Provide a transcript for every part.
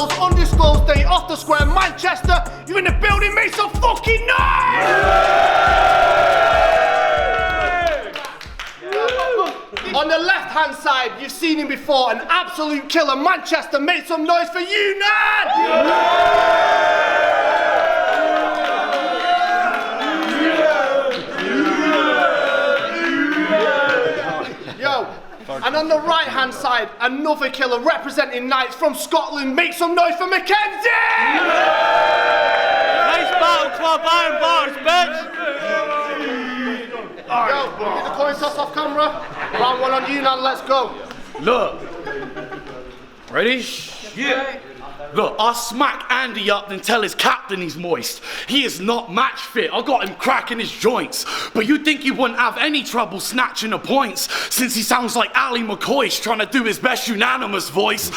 Troubz, undisclosed date, off the square, Manchester. You in the building, make some fucking noise! On the left-hand side, you've seen him before, an absolute killer. Manchester, make some noise for Unan! Yo, and on the right-hand side, another killer representing Knights from Scotland. Make some noise for Mackenzie! Nice battle club, iron bars, bitch! Yo, get the coin toss off camera. Round one on Unan, let's go. Look. Ready? Yeah. Look, I'll smack Andy up and tell his captain he's moist. He is not match fit. I got him cracking his joints. But you think he wouldn't have any trouble snatching the points since he sounds like Ali McCoy's trying to do his best Unanimous voice.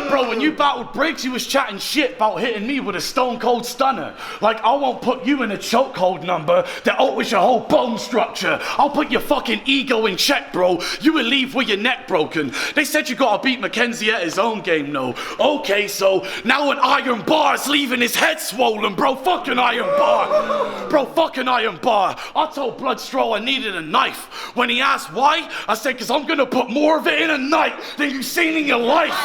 Bro, when you battled Briggz, you was chatting shit about hitting me with a stone cold stunner. Like, I won't put you in a chokehold number that alters your whole bone structure. I'll put your fucking ego in check, bro. You will leave with your neck broken. They said you gotta beat Mackenzie at his own game, no. Okay, so now an iron bar's leaving his head swollen, bro. Fucking iron bar. Bro, fucking iron bar. I told Bloodstro I needed a knife. When he asked why, I said, cause I'm gonna put more of it in a night than you've seen in your life.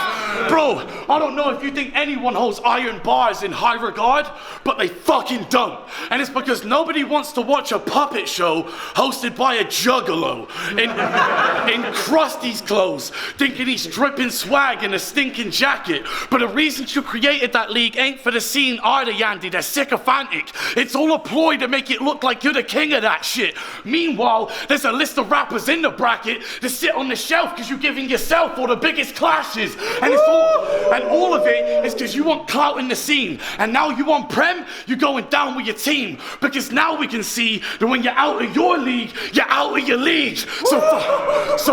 Bro, I don't know if you think anyone holds iron bars in high regard, but they fucking don't. And it's because nobody wants to watch a puppet show hosted by a juggalo in Krusty's clothes, thinking he's dripping swag in a stinking jacket. But the reasons you created that league ain't for the scene either, Yandy. They're sycophantic. It's all a ploy to make it look like you're the king of that shit. Meanwhile, there's a list of rappers in the bracket that sit on the shelf because you're giving yourself all the biggest clashes. And all of it is because you want clout in the scene. And now you want Prem, you're going down with your team. Because now we can see that when you're out of your league, you're out of your league. So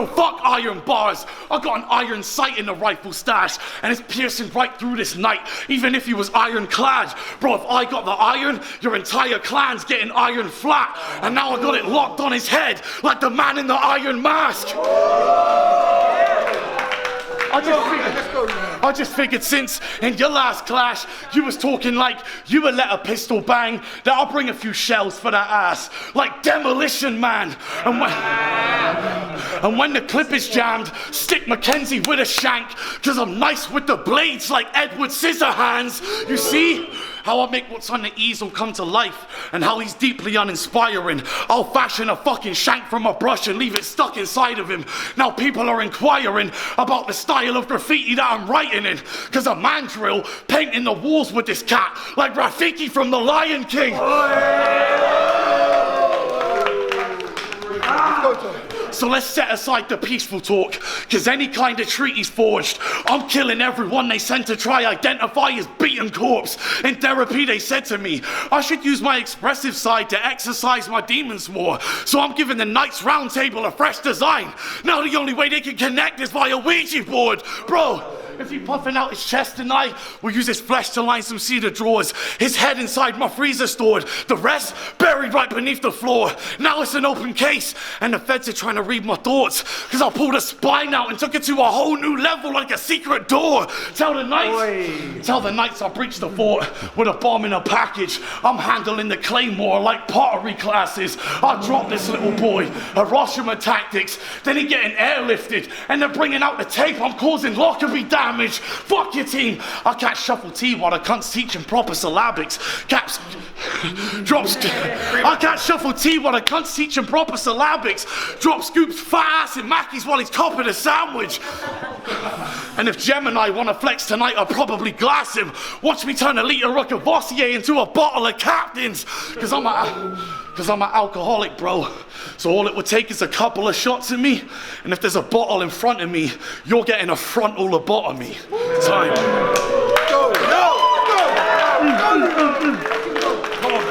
fuck iron bars. I got an iron sight in the rifle stash, and it's piercing right through this night, even if he was ironclad. Bro, if I got the iron, your entire clan's getting iron flat. And now I got it locked on his head, like the man in the iron mask. I just figured since in your last clash you was talking like you would let a pistol bang, that I'll bring a few shells for that ass, like Demolition Man. And when the clip is jammed, stick Mackenzie with a shank, cause I'm nice with the blades like Edward Scissorhands. You see how I make what's on the easel come to life, and how he's deeply uninspiring. I'll fashion a fucking shank from a brush and leave it stuck inside of him. Now people are inquiring about the style of graffiti that I'm writing in, cause a mandrill painting the walls with this cat like Rafiki from The Lion King. So let's set aside the peaceful talk, cause any kind of treaty's forged, I'm killing everyone they sent to try identify as beaten corpse. In therapy they said to me, I should use my expressive side to exercise my demons more. So I'm giving the Knights Round Table a fresh design. Now the only way they can connect is via Ouija board. Bro, if he puffing out his chest tonight, we'll use his flesh to line some cedar drawers. His head inside my freezer stored. The rest buried right beneath the floor. Now it's an open case, and the feds are trying to read my thoughts, cause I pulled a spine out and took it to a whole new level like a secret door. Tell the Knights I breached the fort with a bomb in a package. I'm handling the claymore like pottery classes. I dropped this little boy, Hiroshima tactics, then he getting airlifted, and they're bringing out the tape. I'm causing Lockerbie damage. Fuck your team. I can't shuffle tea while the cunt's teaching proper syllabics. I can't shuffle tea while the cunt's teaching proper syllabics. Drop scoops fat ass in Mackey's while he's copping a sandwich. And if Gemini wanna flex tonight, I'll probably glass him. Watch me turn a litre of Cavossier into a bottle of Captain's. Cause I'm an alcoholic, bro. So all it would take is a couple of shots in me, and if there's a bottle in front of me, you're getting a frontal lobotomy. Time. Go, go, go. Come on,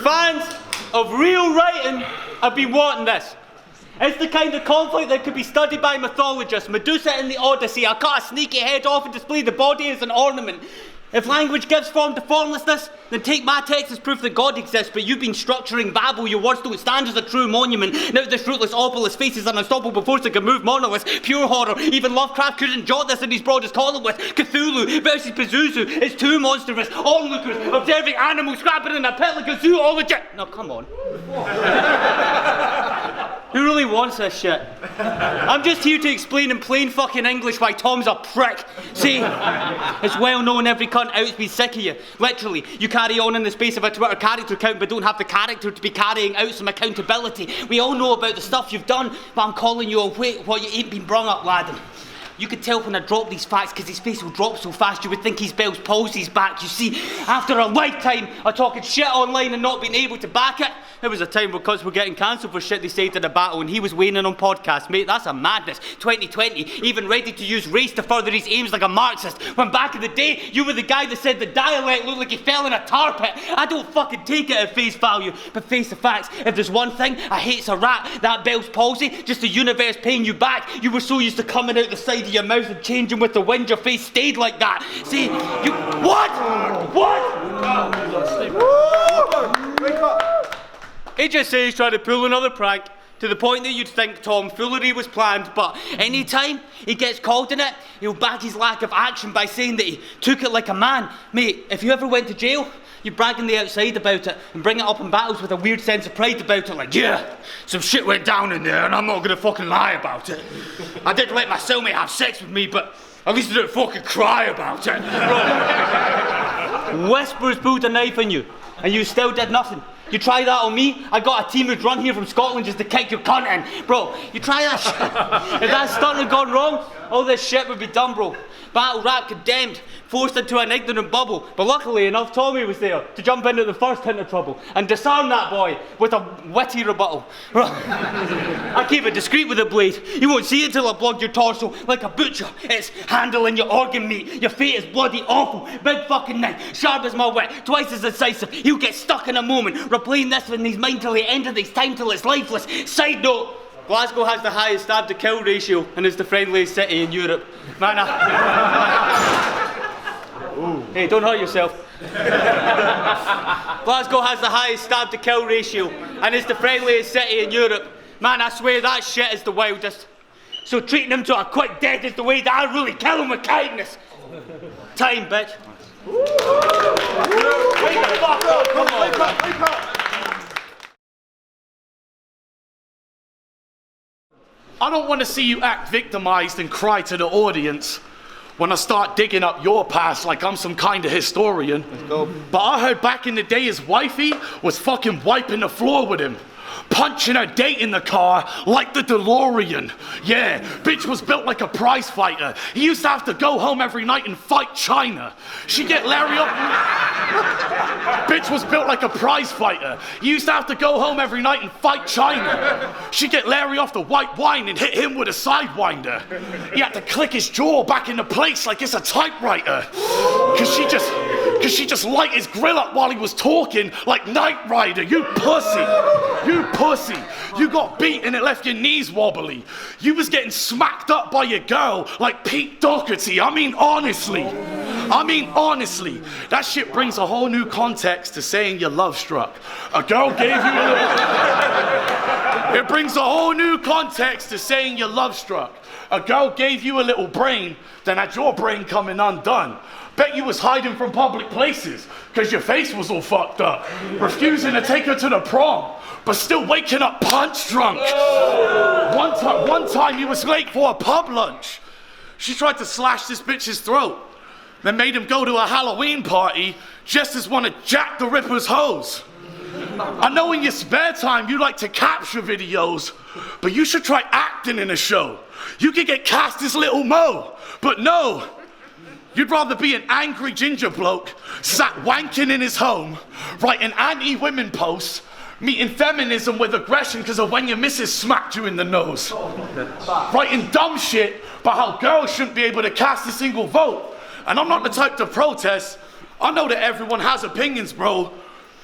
Fans of real writing have been wanting this. It's the kind of conflict that could be studied by mythologists. Medusa in the Odyssey, I cut a sneaky head off and display the body as an ornament. If language gives form to formlessness, then take my text as proof that God exists, but you've been structuring Babel, your words don't stand as a true monument. Now this rootless obelisk faces an unstoppable force that can move monoliths, pure horror. Even Lovecraft couldn't jot this in his broadest column with. Cthulhu versus Pazuzu is too monstrous. Onlookers, observing animals scrapping in a pit like a zoo, all legit. No, come on. Who really wants this shit? I'm just here to explain in plain fucking English why Tom's a prick. See, it's well known every cunt out's been sick of you. Literally, you carry on in the space of a Twitter character count but don't have the character to be carrying out some accountability. We all know about the stuff you've done, but I'm calling you away while you ain't been brung up, lad. You could tell when I drop these facts because his face will drop so fast you would think his Bell's palsy's back. You see, after a lifetime of talking shit online and not being able to back it, there was a time where cunts were getting cancelled for shit they said in a battle and he was weighing in on podcasts. Mate, that's a madness. 2020, even ready to use race to further his aims like a Marxist. When back in the day, you were the guy that said the dialect looked like he fell in a tar pit. I don't fucking take it at face value, but face the facts. If there's one thing I hate's a rat, that Bell's palsy, just the universe paying you back. You were so used to coming out the side of your mouth and changing with the wind, your face stayed like that. See, you... What? Wake up! He just says he's trying to pull another prank to the point that you'd think tomfoolery was planned, but anytime he gets called in it, he'll back his lack of action by saying that he took it like a man. Mate, if you ever went to jail, you brag on the outside about it and bring it up in battles with a weird sense of pride about it, like, yeah, some shit went down in there and I'm not gonna fucking lie about it. I did let my cellmate have sex with me, but at least I didn't fucking cry about it. Bro, Whispers pulled a knife on you and you still did nothing. You try that on me, I got a team who'd run here from Scotland just to kick your cunt in. Bro, you try that shit. If that stunt had gone wrong, all this shit would be done, bro. Battle rap condemned, forced into an ignorant bubble. But luckily enough, Tommy was there to jump into the first hint of trouble and disarm that boy with a witty rebuttal. I keep it discreet with a blade. You won't see it till I blood your torso like a butcher. It's handling your organ meat. Your fate is bloody awful. Big fucking knife, sharp as my wit, twice as incisive. He'll get stuck in a moment, replaying this when he's mind till the end of his time till it's lifeless. Side note, Glasgow has the highest stab to kill ratio and is the friendliest city in Europe. Man, hey, don't hurt yourself. Glasgow has the highest stab to kill ratio and is the friendliest city in Europe. Man, I swear that shit is the wildest. So treating him to a quick death is the way that I really kill him with kindness. Time, bitch. Wake the fuck up, come on. Wake up! I don't want to see you act victimized and cry to the audience when I start digging up your past like I'm some kind of historian. Let's go. But I heard back in the day his wifey was fucking wiping the floor with him, punching her date in the car like the DeLorean. Yeah, bitch was built like a prize fighter. He used to have to go home every night and fight China. She'd get Larry up. Bitch was built like a prize fighter. He used to have to go home every night and fight China. She'd get Larry off the white wine and hit him with a sidewinder. He had to click his jaw back into place like it's a typewriter. Cause she just light his grill up while he was talking like Knight Rider. You pussy. You pussy. You got beat and it left your knees wobbly. You was getting smacked up by your girl like Pete Doherty. I mean honestly, that shit brings a whole new context to saying you're love struck. A girl gave you a little... It brings a whole new context to saying you're love struck. A girl gave you a little brain, then had your brain coming undone. Bet you was hiding from public places, cause your face was all fucked up. Refusing to take her to the prom, but still waking up punch drunk. One time you was late for a pub lunch. She tried to slash this bitch's throat, then made him go to a Halloween party just as one of Jack the Ripper's hoes. I know in your spare time you like to capture videos, but you should try acting in a show. You could get cast as Little Mo, but no. You'd rather be an angry ginger bloke sat wanking in his home, writing anti-women posts, meeting feminism with aggression because of when your missus smacked you in the nose. Writing dumb shit about how girls shouldn't be able to cast a single vote. And I'm not the type to protest. I know that everyone has opinions, bro,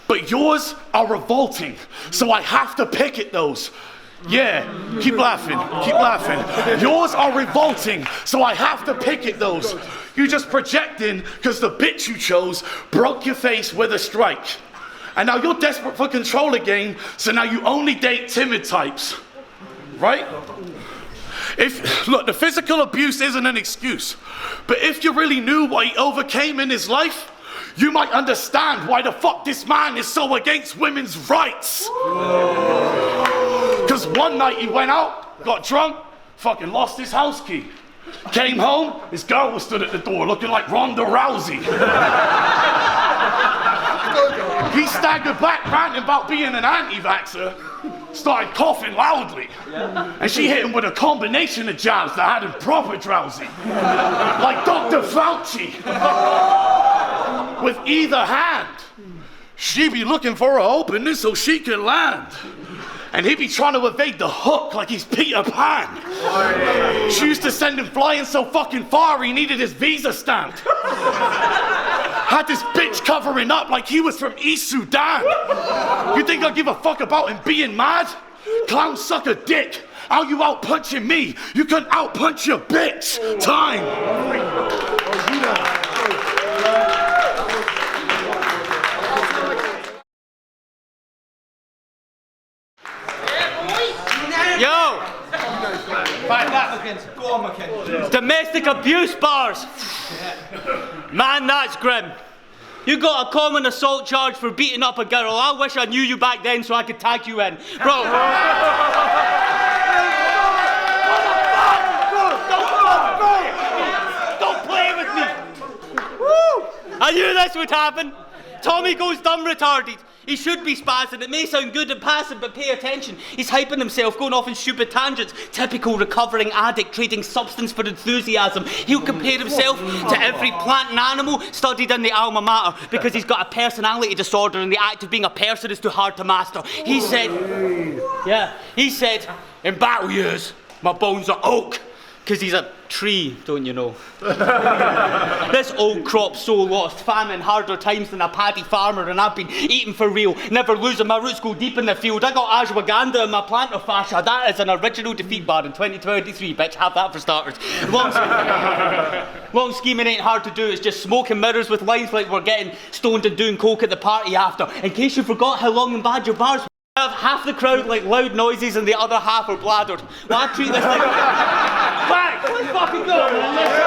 but yours are revolting, so I have to picket those. Yeah, keep laughing, keep laughing. Yours are revolting, so I have to pick at those. You just projecting because the bitch you chose broke your face with a strike. And now you're desperate for control again, so now you only date timid types. Right? Look, the physical abuse isn't an excuse, but if you really knew what he overcame in his life, you might understand why the fuck this man is so against women's rights. Because one night he went out, got drunk, fucking lost his house key. Came home, his girl was stood at the door looking like Ronda Rousey. He staggered back, ranting about being an anti-vaxxer, started coughing loudly. And she hit him with a combination of jabs that had him proper drowsy. Like Dr. Fauci. With either hand. She be looking for an opening so she can land. And he be trying to evade the hook like he's Peter Pan. She used to send him flying so fucking far he needed his visa stamped. Had this bitch covering up like he was from East Sudan. You think I give a fuck about him being mad? Clown suck a dick. How you out punching me? You couldn't out punch your bitch. Time. Yo! Go on, Mackenzie. Domestic abuse bars! Man, that's grim. You got a common assault charge for beating up a girl. I wish I knew you back then so I could tag you in. Bro. Don't play with me! Woo! I knew this would happen. Tommy goes dumb retarded. He should be spazzing. It may sound good and passive, but pay attention. He's hyping himself, going off in stupid tangents. Typical recovering addict trading substance for enthusiasm. He'll compare himself to every plant and animal studied in the alma mater because he's got a personality disorder and the act of being a person is too hard to master. He said, in battle years, my bones are oak. Because he's a tree, don't you know? This old crop's so lost, famine, harder times than a paddy farmer, and I've been eating for real, never losing my roots, go deep in the field. I got ashwagandha in my plantar fascia. That is an original defeat bar in 2023, bitch. Have that for starters. Long scheming ain't hard to do. It's just smoking mirrors with lines like we're getting stoned and doing coke at the party after. In case you forgot how long and bad your bars were. Half the crowd like loud noises and the other half are bladdered. Well, I treat this like bang! Let's fucking go, man. Let's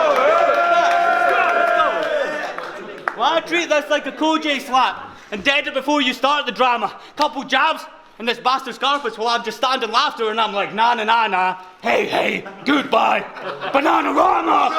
go. Well, I treat this like a Koj slap and dead it before you start the drama. Couple jabs and this bastard Scarface while I'm just standing laughter and I'm like na na na na. Hey, goodbye, Bananarama.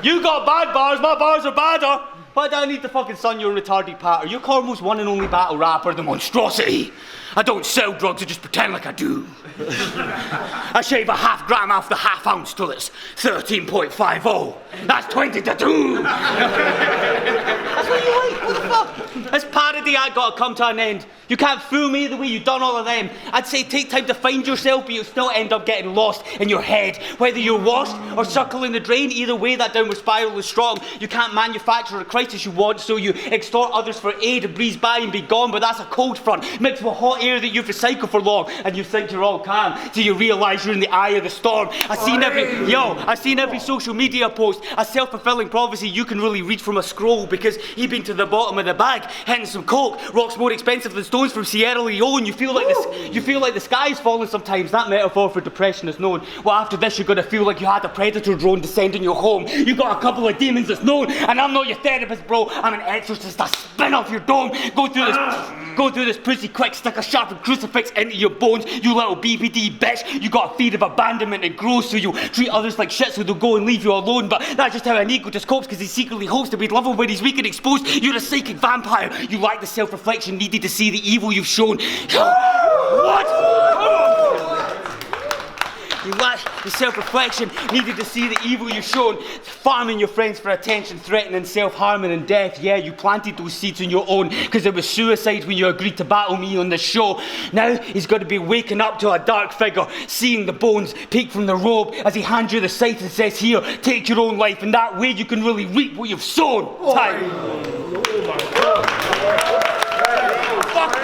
You got bad bars, my bars are badder. Why do I need to fucking son your retarded patter? You're Cornwall's one and only battle rapper, the monstrosity. I don't sell drugs, I just pretend like I do. I shave a half gram off the half ounce till it's 13.50. That's 20 to 2. That's what you like, what the fuck? This parody act gotta come to an end. You can't fool me the way you done all of them. I'd say take time to find yourself, but you'll still end up getting lost in your head. Whether you're washed or circling the drain, either way that downward spiral is strong. You can't manufacture a crisis you want, so you extort others for aid and breeze by and be gone, but that's a cold front mixed with hot air that you've recycled for long, and you think you're all calm till you realise you're in the eye of the storm. I've seen every social media post, a self-fulfilling prophecy you can really read from a scroll because you've been to the bottom of the bag, hitting some coke, rocks more expensive than stones from Sierra Leone. You feel like the sky's falling sometimes. That metaphor for depression is known. Well, after this you're gonna feel like you had a predator drone descending your home. You got a couple of demons that's known, and I'm not your therapist, bro. I'm an exorcist. I spin off your dome. Go through this pussy quick, stick a sharpened crucifix into your bones, you little BPD bitch. You got a fear of abandonment and grows, so you treat others like shit so they'll go and leave you alone. But that's just how an egotist copes, because he secretly hopes to be loved when he's weak and exposed. You're a psychic vampire. You lack the self-reflection needed to see the evil you've shown. What? You lack the self-reflection needed to see the evil you've shown. Farming your friends for attention, threatening self-harming and death. Yeah, you planted those seeds on your own because it was suicide when you agreed to battle me on the show. Now he's got to be waking up to a dark figure, seeing the bones peek from the robe as he hands you the scythe and says, here, take your own life, and that way you can really reap what you've sown. Time. Fuck,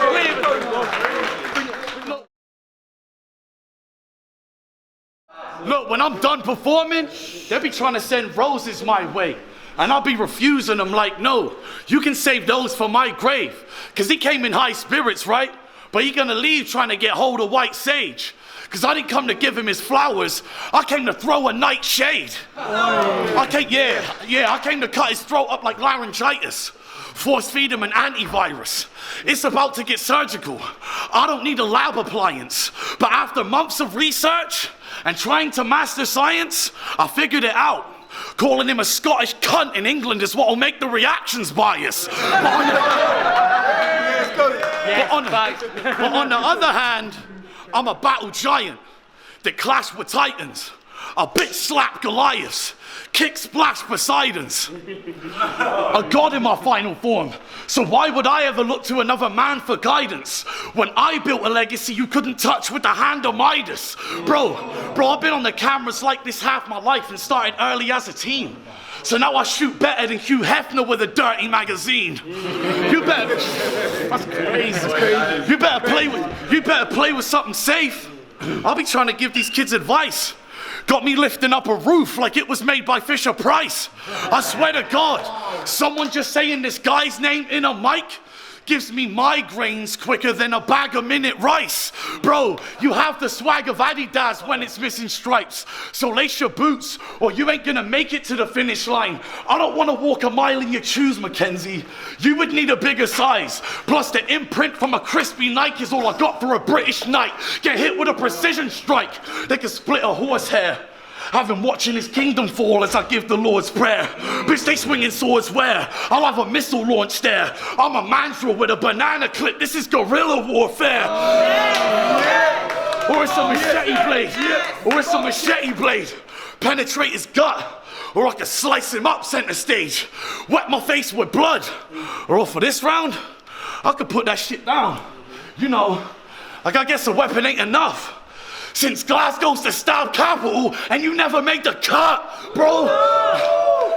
Look, when I'm done performing, they'll be trying to send roses my way. And I'll be refusing them like, no, you can save those for my grave. Cause he came in high spirits, right? But he gonna leave trying to get hold of white sage. Cause I didn't come to give him his flowers, I came to throw a nightshade. I came to cut his throat up like laryngitis. Force feed him an antivirus. It's about to get surgical. I don't need a lab appliance. But after months of research and trying to master science, I figured it out. Calling him a Scottish cunt in England is what will make the reactions bias. But on the other hand, I'm a battle giant that clashed with titans. A bitch slap Goliaths, kick splash Poseidons. A god in my final form. So why would I ever look to another man for guidance when I built a legacy you couldn't touch with the hand of Midas? Bro, I've been on the cameras like this half my life and started early as a teen. So now I shoot better than Hugh Hefner with a dirty magazine. That's crazy. You better play with something safe. I'll be trying to give these kids advice. Got me lifting up a roof like it was made by Fisher Price. I swear to God, someone just saying this guy's name in a mic gives me migraines quicker than a bag of minute rice. Bro, you have the swag of Adidas when it's missing stripes. So lace your boots or you ain't gonna make it to the finish line. I don't wanna walk a mile in your shoes, Mackenzie. You would need a bigger size. Plus the imprint from a crispy Nike is all I got for a British knight. Get hit with a precision strike. They can split a horsehair. I've been watching his kingdom fall as I give the Lord's prayer. Bitch, they swinging swords where? I'll have a missile launch there. I'm a mandrill with a banana clip. This is guerrilla warfare. Or it's a machete blade. Or it's a machete blade. Penetrate his gut. Or I can slice him up center stage. Wet my face with blood. Or for this round, I could put that shit down. You know, like I guess a weapon ain't enough. Since Glasgow's the stab capital and you never made the cut, bro.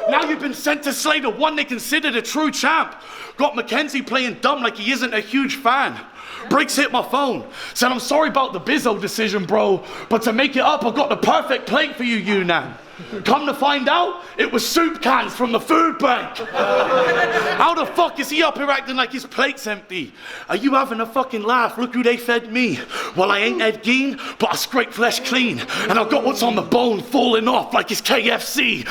Now you've been sent to slay the one they considered a true champ. Got Mackenzie playing dumb like he isn't a huge fan. Briggz hit my phone, said I'm sorry about the Bizzo decision, bro, but to make it up, I got the perfect plate for you, Unan. Come to find out, it was soup cans from the food bank. How the fuck is he up here acting like his plate's empty? Are you having a fucking laugh? Look who they fed me. Well, I ain't Ed Gein, but I scrape flesh clean. And I've got what's on the bone falling off like his KFC.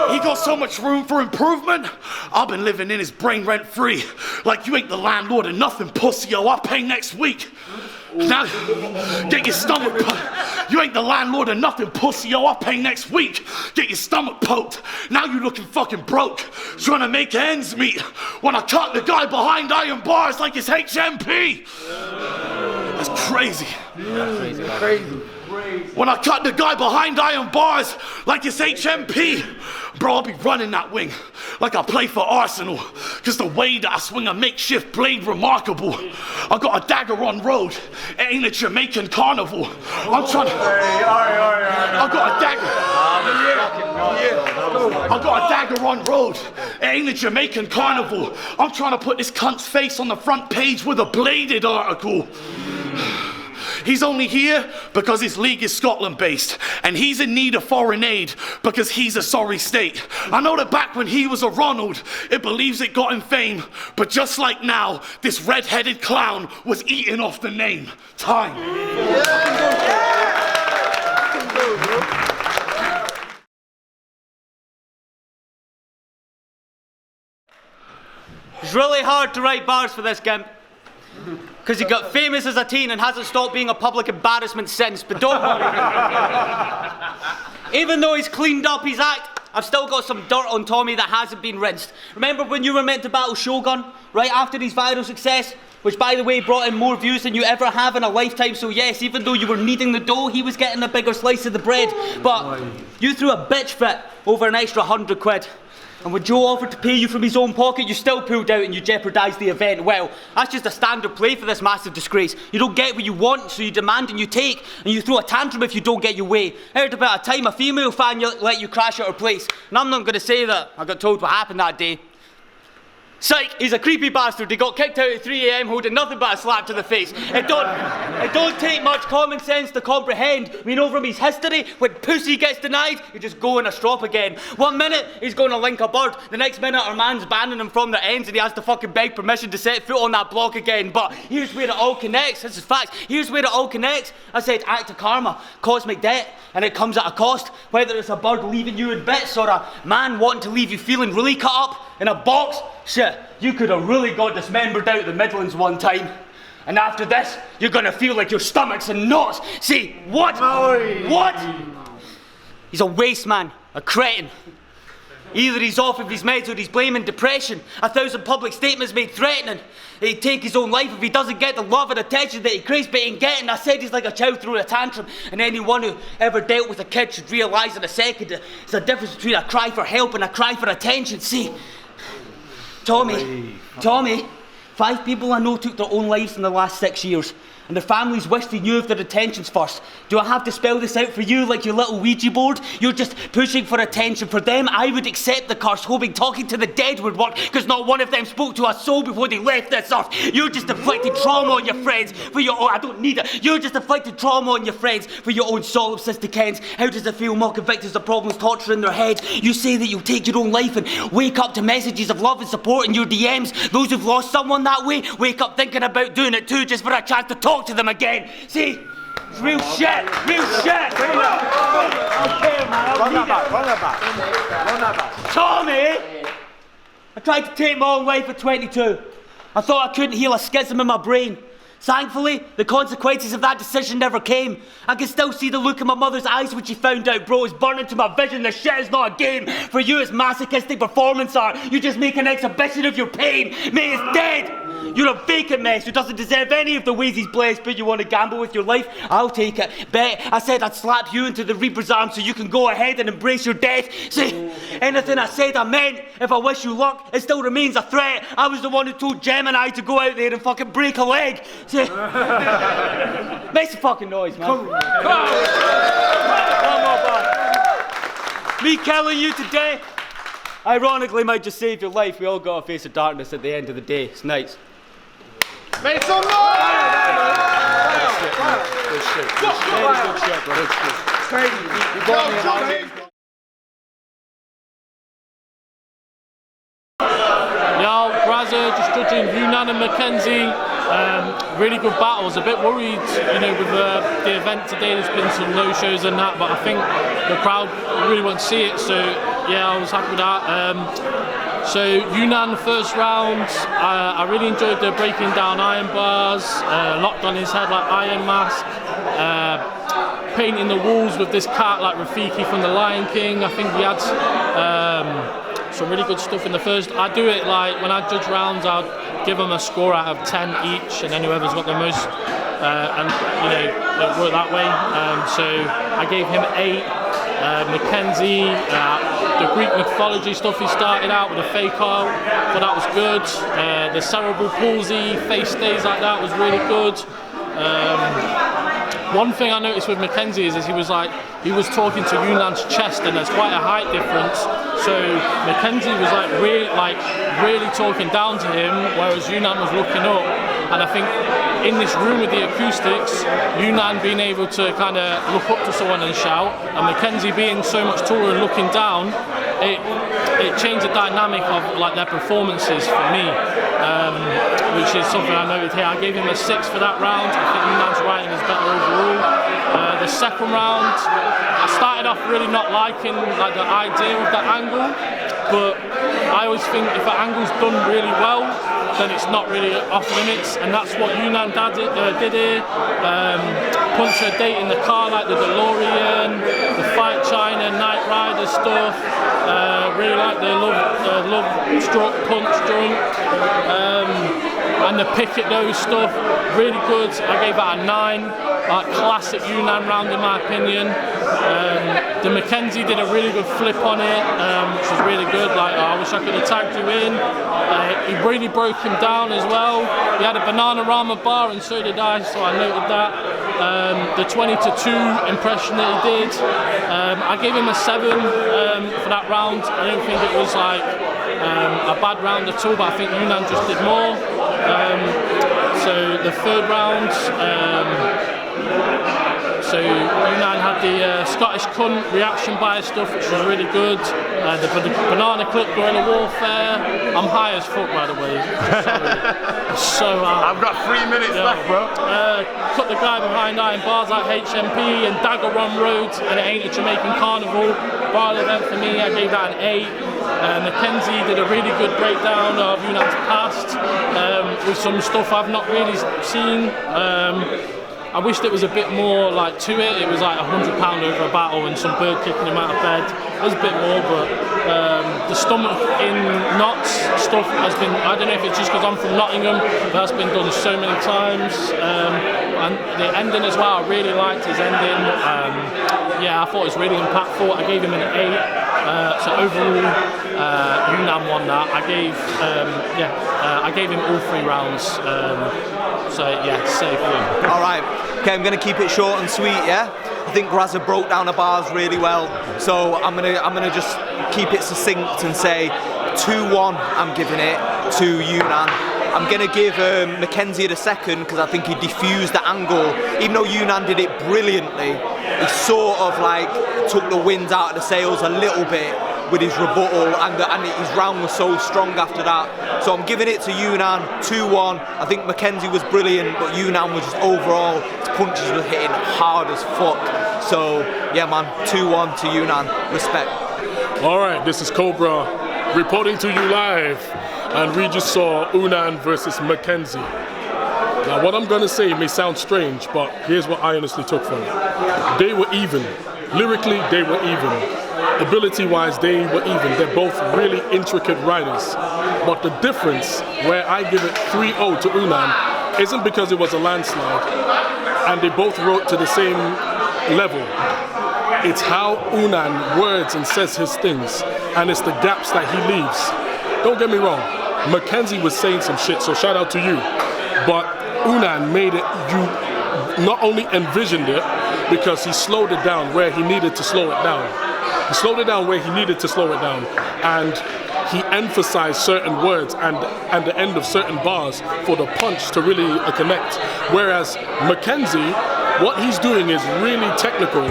He got so much room for improvement. I've been living in his brain rent free. Like you ain't the landlord of nothing, pussy, yo, I'll pay next week. Now, get your stomach poked. You ain't the landlord of nothing, pussy, yo, I'll pay next week. Get your stomach poked. Now you looking fucking broke. Trying to make ends meet. When I cut the guy behind iron bars like it's HMP. That's crazy. Crazy. When I cut the guy behind iron bars like it's HMP. Bro, I'll be running that wing like I play for Arsenal. Cause the way that I swing a makeshift blade remarkable. I got a dagger on road. It ain't a Jamaican carnival. I'm trying to... I got a dagger. I got a dagger on road. It ain't a Jamaican carnival. I'm trying to put this cunt's face on the front page with a bladed article. He's only here because his league is Scotland-based, and he's in need of foreign aid because he's a sorry state. I know that back when he was a Ronald, it believes it got him fame, but just like now, this red-headed clown was eating off the name. Time. It's really hard to write bars for this gimp. Because he got famous as a teen and hasn't stopped being a public embarrassment since, but don't worry. Even though he's cleaned up his act, I've still got some dirt on Tommy that hasn't been rinsed. Remember when you were meant to battle Shogun, right after his viral success? Which, by the way, brought in more views than you ever have in a lifetime, so yes, even though you were kneading the dough, he was getting a bigger slice of the bread. But you threw a bitch fit over an extra £100. And when Joe offered to pay you from his own pocket, you still pulled out and you jeopardised the event. Well, that's just a standard play for this massive disgrace. You don't get what you want, so you demand and you take, and you throw a tantrum if you don't get your way. I heard about a time a female fan let you crash at her place, and I'm not going to say that I got told what happened that day. Psych, he's a creepy bastard. He got kicked out at 3 AM holding nothing but a slap to the face. It don't take much common sense to comprehend. We know from his history, when pussy gets denied, you just go in a strop again. 1 minute, he's going to link a bird. The next minute, our man's banning him from the ends and he has to fucking beg permission to set foot on that block again. But here's where it all connects. This is facts. Here's where it all connects. I said act of karma, cosmic debt, and it comes at a cost. Whether it's a bird leaving you in bits or a man wanting to leave you feeling really cut up in a box, shit, you could have really got dismembered out of the Midlands one time. And after this, you're gonna feel like your stomach's in knots. See, what? What? He's a waste man, a cretin. Either he's off of his meds or he's blaming depression. 1,000 public statements made threatening he'd take his own life if he doesn't get the love and attention that he craves but ain't getting. I said he's like a child throwing a tantrum, and anyone who ever dealt with a kid should realise in a second there's a difference between a cry for help and a cry for attention. See, Tommy, 5 people I know took their own lives in the last 6 years, and their families wish they knew of their intentions first. Do I have to spell this out for you like your little Ouija board? You're just pushing for attention. For them, I would accept the curse, hoping talking to the dead would work, because not one of them spoke to a soul before they left this earth. You're just inflicting trauma on your friends for your own... I don't need it. You're just inflicting trauma on your friends for your own solipsistic ends. How does it feel mocking victims of problems torturing their head? You say that you'll take your own life and wake up to messages of love and support in your DMs. Those who've lost someone that way wake up thinking about doing it too, just for a chance to talk to them again. See? It's real shit. Real shit. Okay, man. Run that back. Tommy! I tried to take my own life at 22. I thought I couldn't heal a schism in my brain. Thankfully, the consequences of that decision never came. I can still see the look in my mother's eyes when she found out, bro. It's burned into my vision. This shit is not a game. For you, it's masochistic performance art. You just make an exhibition of your pain. Mate, it's dead. You're a vacant mess who doesn't deserve any of the ways he's blessed, but you want to gamble with your life? I'll take it. Bet I said I'd slap you into the Reaper's arms so you can go ahead and embrace your death. See, anything I said I meant. If I wish you luck, it still remains a threat. I was the one who told Gemini to go out there and fucking break a leg. See, make some fucking noise, man. Come on. One more bar. Me killing you today, ironically, might just save your life. We all got a face of darkness at the end of the day. It's nice. Make some noise! Good shit, bro. Crazy. You got me. Yo, Grazza, just judging Unan and Mackenzie. Really good battles. A bit worried, with the event today. There's been some no-shows and that, but I think the crowd really want to see it. So yeah, I was happy with that. So Unan, first round, I really enjoyed the breaking down iron bars, locked on his head like Iron Mask, painting the walls with this cat like Rafiki from The Lion King. I think we had some really good stuff in the first. I do it like when I judge rounds, I'd give them a score out of 10 each, and then whoever's got the most, it worked that way. So I gave him 8. Mackenzie, the Greek mythology stuff he started out with a fake out, but that was good. The cerebral palsy, face stays like that was really good. One thing I noticed with Mackenzie is he was talking to Unan's chest, and there's quite a height difference. So Mackenzie was really talking down to him, whereas Unan was looking up. And I think in this room with the acoustics, Unan being able to kind of look up to someone and shout, and Mackenzie being so much taller and looking down, it changed the dynamic of like their performances for me, which is something I noted here. I gave him a 6 for that round. I think Unan's writing is better overall. The second round, I started off really not liking like the idea of that angle, but I always think if an angle's done really well, then it's not really off limits, and that's what Unan did here. Punch a date in the car like the DeLorean, the Fight China, Knight Rider stuff. Really like the love struck, punch drunk, and the pick at those stuff. Really good. I gave that a 9. Classic Unan round in my opinion. The Mackenzie did a really good flip on it, which was really good. I wish I could have tagged you in. He really broke him down as well. He had a banana rama bar, and so did I, so I noted that. The 20-2 impression that he did, I gave him a 7 for that round. I don't think it was a bad round at all, but I think Yunan just did more. So the third round, so Yunan had the Scottish cunt reaction bias stuff, which was really good. The banana clip, guerrilla warfare. I'm high as fuck, by the way. So I've got 3 minutes left, bro. Cut the guy behind iron bars like HMP and Dagger Run Roads, and it ain't a Jamaican carnival. Bar event for me, I gave that an 8. Mackenzie did a really good breakdown of Yunan's past with some stuff I've not really seen. I wished it was a bit more like to it. It was like £100 over a battle and some bird kicking him out of bed. It was a bit more, but the stomach in knots stuff has been, I don't know if it's just because I'm from Nottingham, but that's been done so many times. And the ending as well, I really liked his ending. Yeah, I thought it was really impactful. I gave him an 8. So overall, Yunan won that. I gave him all 3 rounds. So yeah, safe win. All right, okay, I'm gonna keep it short and sweet, yeah? I think Grazza broke down the bars really well, so I'm gonna just keep it succinct and say 2-1 I'm giving it to Yunan. I'm gonna give Mackenzie the second because I think he diffused the angle. Even though Yunan did it brilliantly, he sort of like took the wind out of the sails a little bit with his rebuttal, and his round was so strong after that. So I'm giving it to Yunan, 2-1. I think Mackenzie was brilliant, but Yunan was just overall, his punches were hitting hard as fuck. So yeah man, 2-1 to Yunan, respect. Alright, this is Cobra reporting to you live, and we just saw Yunan versus Mackenzie. Now what I'm gonna say may sound strange, but here's what I honestly took from it. They were even. Lyrically, they were even. Ability-wise, they were even. They're both really intricate riders. But the difference, where I give it 3-0 to Yunan, isn't because it was a landslide, and they both wrote to the same level. It's how Yunan words and says his things, and it's the gaps that he leaves. Don't get me wrong, Mackenzie was saying some shit, so shout out to you. But Yunan made it, you not only envisioned it, because he slowed it down where he needed to slow it down. He slowed it down where he needed to slow it down, and he emphasized certain words and the end of certain bars for the punch to really connect. Whereas Mackenzie, what he's doing is really technical,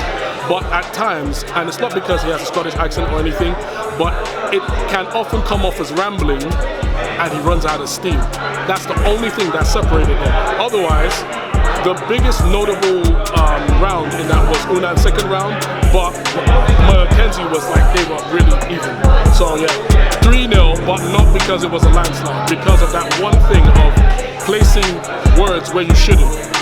but at times, and it's not because he has a Scottish accent or anything, but it can often come off as rambling, and he runs out of steam. That's the only thing that separated him. Otherwise, the biggest notable round in that was Yunan's second round, but Mackenzie was like, they were really even. So yeah, 3-0, but not because it was a landslide, because of that one thing of placing words where you shouldn't.